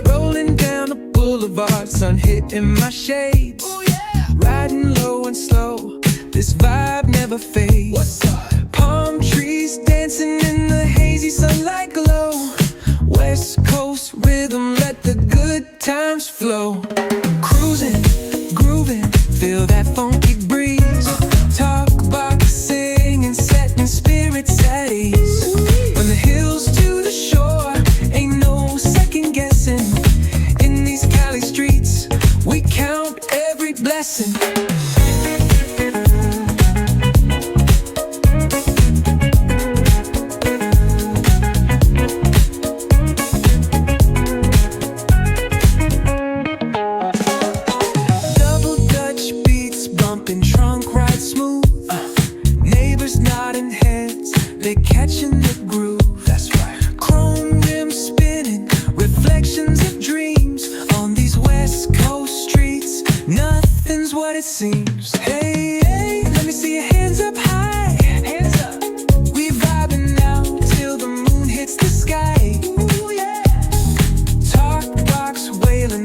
Rolling down the boulevard, sun hitting my shades. Riding low and slow, this vibe never fades. Palm trees dancing in the hazy sunlight glow. West Coast rhythm, let the good times flow. Cruising, grooving, feel that funky breeze. Talk about singing, setting spirits at ease. From the hills to the shore, ain't no second guessing. In these Cali streets, we count every blessing. Nodding heads, they're catching the groove. That's right. Chrome rims spinning, reflections of dreams. On these West Coast streets, nothing's what it seems. Hey, hey, let me see your hands up high.